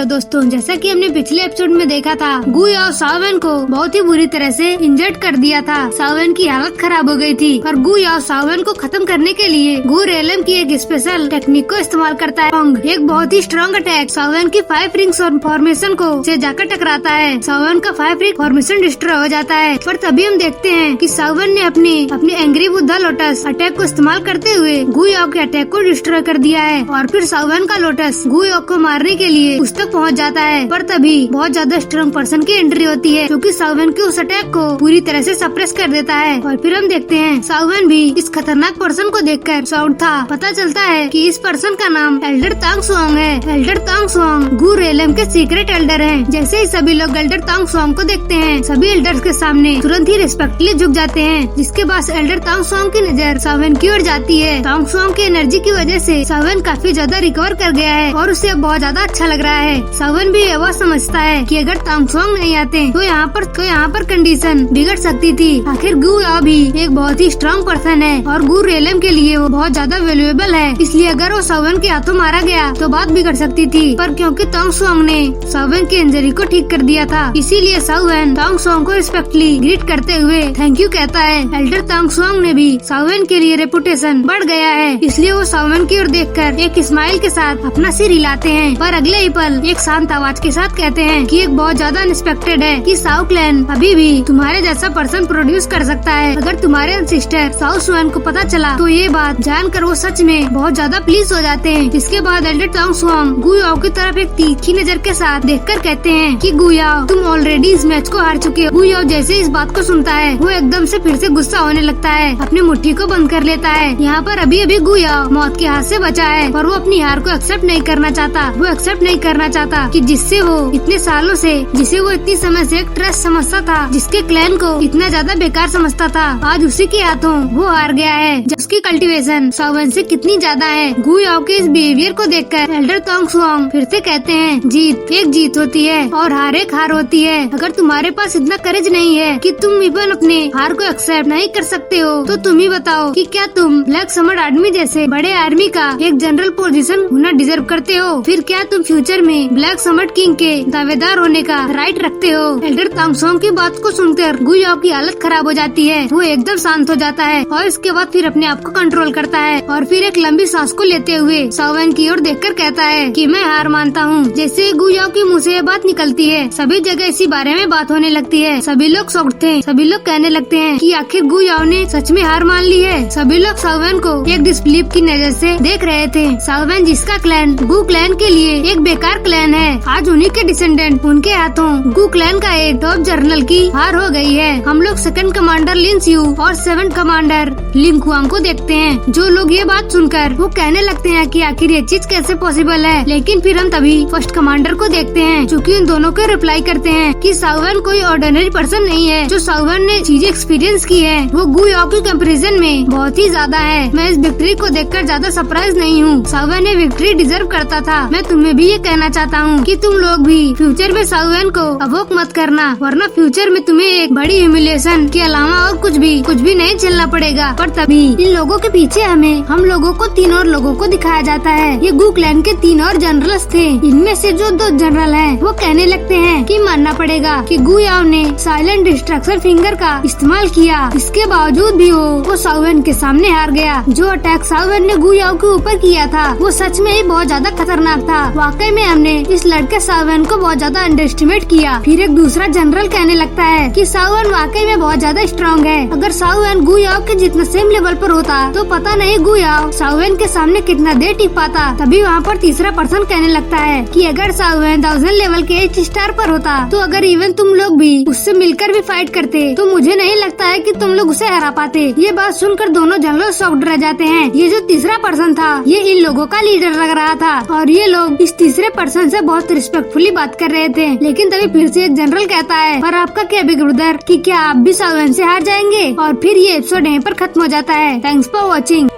Hello दोस्तों, जैसा कि हमने पिछले एपिसोड में देखा था, गु याओ सावन को बहुत ही बुरी तरह से इंजर्ड कर दिया था। सावन की हालत खराब हो गई थी और गु याओ सावन को खत्म करने के लिए गु रेलम की एक स्पेशल टेक्निक को इस्तेमाल करता है। पोंग एक बहुत ही स्ट्रॉन्ग अटैक सावन की 5 रिंग्स और फॉर्मेशन को से जाकर टकराता है। सावन का 5 रिंग फॉर्मेशन डिस्ट्रॉय हो जाता है। पर तभी हम देखते हैं कि सावन ने अपनी एंग्री बुद्धा लोटस अटैक को इस्तेमाल करते हुए गु याओ के अटैक को डिस्ट्रॉय कर दिया है। और फिर सावन का लोटस गु याओ को मारने के लिए उस तक पहुंच जाता है। पर तभी बहुत ज्यादा स्ट्रॉन्ग पर्सन की एंट्री होती है, क्योंकि सावन के उस अटैक को पूरी तरह से सप्रेस कर देता है। और फिर हम देखते हैं सावन भी इस खतरनाक पर्सन को देखकर शॉक्ड था। पता चलता है कि इस पर्सन का नाम एल्डर तांग सुआंग है। एल्डर तांग सुआंग गु रेलम के सीक्रेट एल्डर हैं। जैसे ही सभी लोग एल्डर तांग सुआंग को देखते हैं, सभी एल्डर्स के सामने तुरंत ही रिस्पेक्टली झुक जाते हैं। जिसके बाद एल्डर तांग सुआंग की नजर सावन की ओर जाती है। तांग सुआंग की एनर्जी की वजह से सावन काफी ज्यादा रिकवर कर गया है और उसे बहुत ज्यादा अच्छा लग रहा है। सावन भी यह बात समझता है कि अगर तांग सुआंग नहीं आते तो यहाँ पर कंडीशन बिगड़ सकती थी। आखिर गु याओ भी एक बहुत ही स्ट्रॉन्ग पर्सन है और गु रेलम के लिए वो बहुत ज्यादा वैल्यूएबल है। इसलिए अगर वो सावन के हाथों मारा गया तो बात बिगड़ सकती थी। पर क्योंकि तांग सुआंग ने सावन की इंजरी को ठीक कर दिया था, इसीलिए सावन तांग सुआंग को रिस्पेक्टली ग्रीट करते हुए थैंक यू कहता है। एल्डर तांग सुआंग ने भी सावन के लिए रेपुटेशन बढ़ गया है, इसलिए वो सावन की ओर देखकर एक स्माइल के साथ अपना सिर हिलाते हैं। पर अगले ही पल एक शांत आवाज के साथ कहते हैं कि एक बहुत ज्यादा अनएक्सपेक्टेड है कि साओ क्लैन अभी भी तुम्हारे जैसा पर्सन प्रोड्यूस कर सकता है। अगर तुम्हारे सिस्टर साओ सुआन को पता चला तो ये बात जानकर वो सच में बहुत ज्यादा प्लीज हो जाते हैं। इसके बाद एल्डर तांग सुआंग गु याओ की तरफ एक तीखी नजर के साथ देखकर कहते हैं कि गु याओ तुम ऑलरेडी इस मैच को हार चुके हो। गु याओ जैसे इस बात को सुनता है वो एकदम से फिर से गुस्सा होने लगता है, अपनी मुट्ठी को बंद कर लेता है। यहाँ पर अभी अभी गु याओ मौत के हाथ से बचा है और वो अपनी हार को एक्सेप्ट नहीं करना चाहता। वो एक्सेप्ट नहीं करना चाहता कि जिससे वो इतने सालों से, जिसे वो इतनी समय से एक ट्रस्ट समझता था, जिसके क्लैन को इतना ज्यादा बेकार समझता था, आज उसी के हाथों वो हार गया है। जिसकी कल्टीवेशन सावन से कितनी ज्यादा है। गु याओ के इस बिहेवियर को देखकर एल्डर तांग सुआंग फिर से कहते हैं जीत एक जीत होती है और हार एक हार होती है। अगर तुम्हारे पास इतना करेज नहीं है कि तुम इवन अपने हार को एक्सेप्ट नहीं कर सकते हो तो तुम ही बताओ कि क्या तुम ब्लैक समर आर्मी जैसे बड़े आर्मी का एक जनरल पोजीशन होना डिजर्व करते हो? फिर क्या तुम फ्यूचर में ब्लैक समर किंग के दावेदार होने का राइट रखते हो? एल्डर तांग सुआंग की बात को सुनकर गु याओ की हालत खराब हो जाती है। वो एकदम शांत हो जाता है और इसके बाद फिर अपने आप को कंट्रोल करता है और फिर एक लंबी सांस को लेते हुए सावन की ओर देखकर कहता है कि मैं हार मानता हूँ। जैसे गु याओ के मुँह से ये बात निकलती है, सभी जगह इसी बारे में बात होने लगती है। सभी लोग शॉक्ड थे। सभी लोग कहने लगते हैं कि आखिर गु याओ ने सच में हार मान ली है। सभी लोग सावन को एक डिसबिलीफ की नजर से देख रहे थे। सावन जिसका क्लैन गु क्लैन के लिए एक बेकार क्लैन है, आज उन्हीं के डिसेंडेंट उनके हाथों गु क्लैन का एक टॉप जर्नल की हार हो गई है। हम लोग सेकंड कमांडर लिन सियू और 7th कमांडर लिंग कुआंग को देखते हैं। जो लोग ये बात सुनकर वो कहने लगते हैं कि आखिर ये चीज कैसे पॉसिबल है। लेकिन फिर हम तभी फर्स्ट कमांडर को देखते हैं, चूँकि उन दोनों को रिप्लाई करते हैं कि सावन कोई ऑर्डिनरी पर्सन नहीं है। जो सावन ने चीजें एक्सपीरियंस की है वो गु याओ के कंपेरिजन में बहुत ही ज्यादा है। मैं इस विक्ट्री को देखकर ज्यादा सरप्राइज नहीं हूँ। सावन ने विक्ट्री डिजर्व करता था। मैं तुम्हें भी ये कहना चाहता हूँ कि तुम लोग भी फ्यूचर में सावन को अवोक मत करना, वरना फ्यूचर में तुम्हें एक बड़ी ह्यूमिलिएशन के अलावा और कुछ भी नहीं झेलना पड़ेगा। पर तभी इन लोगों के पीछे हम लोगों को 3 और लोगों को दिखाया जाता है। ये गु क्लैन के 3 और जनरल्स थे। इनमें से जो 2 जनरल हैं वो कहने लगते हैं कि मानना पड़ेगा कि गु याओ ने साइलेंट डिस्ट्रक्शन फिंगर का इस्तेमाल किया। इसके बावजूद भी वो सावन के सामने हार गया। जो अटैक सावन ने गु याओ के ऊपर किया था वो सच में ही बहुत ज्यादा खतरनाक था। वाकई में हमने इस लड़के सावन को बहुत ज्यादा अंडर एस्टिमेट किया। फिर एक दूसरा जनरल कहने लगता है कि सावन वाकई में बहुत ज्यादा स्ट्रॉन्ग है। अगर सावन गु याओ के जितना सेम लेवल पर होता तो पता नहीं गु याओ सावन के सामने कितना देर टिक पाता। तभी वहाँ पर तीसरा पर्सन कहने लगता है कि अगर सावन 1000 लेवल के H स्टार पर होता तो अगर इवन तुम लोग भी उससे मिलकर भी फाइट करते तो मुझे नहीं लगता है कि तुम लोग उसे हरा पाते। ये बात सुनकर दोनों जनरल शॉक्ड रह जाते हैं। ये जो तीसरा पर्सन था ये इन लोगों का लीडर लग रहा था और ये लोग इस तीसरे पर्सन से बहुत रिस्पेक्टफुली बात कर रहे थे। लेकिन तभी फिर से एक जनरल कहता है पर आपका क्या बिग ब्रदर कि क्या आप भी सावन से हार जाएंगे? और फिर ये एपिसोड यहीं पर खत्म हो जाता है। Thanks for watching.